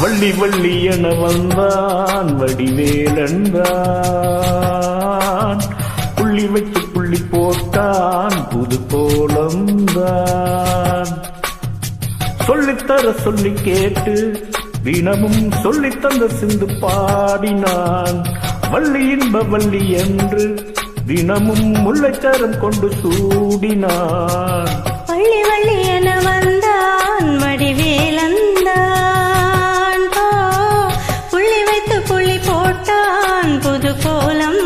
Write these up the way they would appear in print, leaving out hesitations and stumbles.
வள்ளி வள்ளி என வந்தான் வடிவேலன்தான், புள்ளி வைத்து புள்ளி போட்டான் புது கோலம்தான். சொல்லித்தர சொல்லி கேட்டு தினமும் சொல்லித்தந்த சிந்து பாடினான். வள்ளி இன்ப வள்ளி என்று தினமும் முல்லைச்சரம் கொண்டு சூடினான். வள்ளி வள்ளி என வந்தான் வடிவேலந்தான், புள்ளி வைத்து புள்ளி போட்டான் புது கோலம்தான்.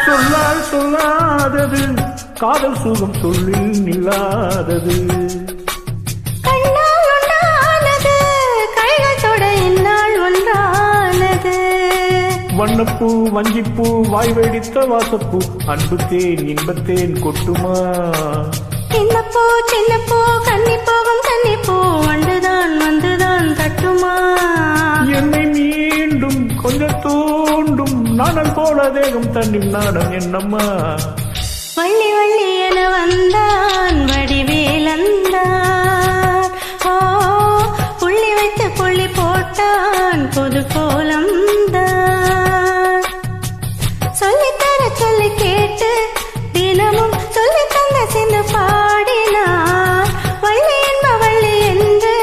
சொல்லால் சொல்லாதது காதல் சுகம் சொல்லில் நில்லாதது. கண்ணால் ஒன்றானது கைகள் தொட என்னால் ஒன்றானது. வண்ணப்பூ வஞ்சிப்பூ வாய் வெடித்த வாசப்பூ அன்பு தேன் இன்பத்தேன் கொட்டுமா. சின்னப்பூ சின்னப்பூ கன்னி போகும் கன்னிப்பூ வந்துதான் வந்துதான் தட்டுமா. என்னை மீண்டும் கொஞ்சம் தூண்டும் நாணல் போல தேகம் தண்ணின் நாடம் என்னம்மா. வள்ளி வள்ளி என வந்தான் வடிவேலந்தான், புள்ளி வைத்து புள்ளி போட்டான் புது கோலம்தான். சொல்லித்தர சொல்லி கேட்டு தினமும் சொல்லி தந்த சிந்து பாடினார். வள்ளி என்ப வள்ளி என்று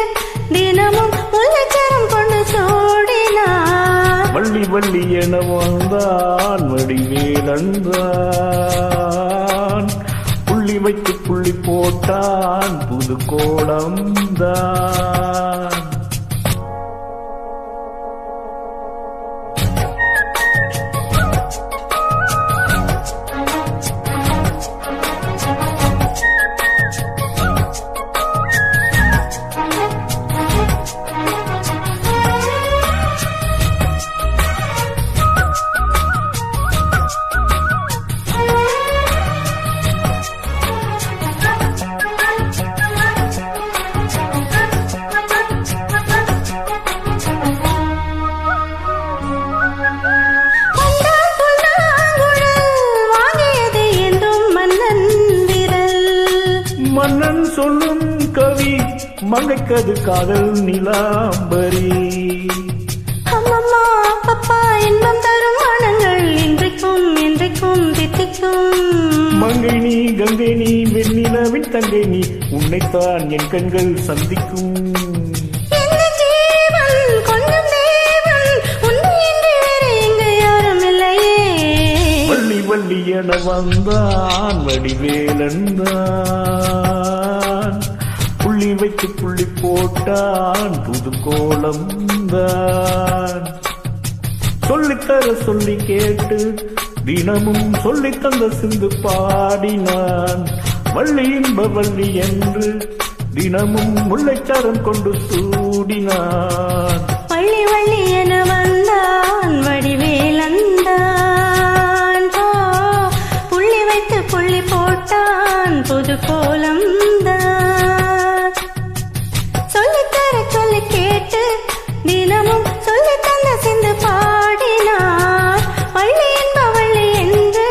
தினமும் முல்லைச்சரம் கொண்டு சூடினார். வள்ளி வள்ளி என வந்தான் வடிவேலந்தான், புள்ளி வைத்து புள்ளி போட்டான் புது கோலம்தான். மன்னன் சொல்லும் கவி மங்கைக்கது காதல் நிலாம்பரி. அம்மம்மா அப்பப்பா இன்பம் தரும் மனங்கள் இன்றைக்கும் இன்றைக்கும் தித்திக்கும். மங்கை நீ கங்கை நீ வெண்ணிலவின் தங்கை நீ உன்னைத்தான் என் கண்கள் சந்திக்கும். வள்ளி வள்ளி என வந்தான் வடிவேலந்தான், புள்ளி வைத்து புள்ளி போட்டான் புது கோலம்தான். சொல்லித்தர சொல்லி கேட்டு தினமும் சொல்லித்தந்த சிந்து பாடினான். வள்ளி இன்ப வள்ளி என்று தினமும் முல்லைச்சரம் கொண்டு சூடினான். வள்ளி வள்ளி என வந்தான் வடிவேலந்தான், புள்ளி வைத்து புள்ளி போட்டான் புது கோலம்தான். சொல்லித்தர சொல்லி கேட்டு தினமும் சொல்லி தந்த சிந்து பாடினார். வள்ளி என்ப வள்ளி என்று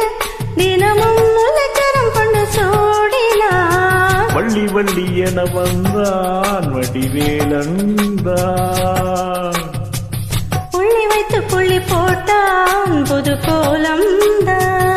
தினமும் முல்லைச்சரம் கொண்டு சூடினார். வள்ளி வள்ளி என வந்தான் வடிவேலந்தான், புள்ளி வைத்து புள்ளி போட்டான் புது கோலம்தான்.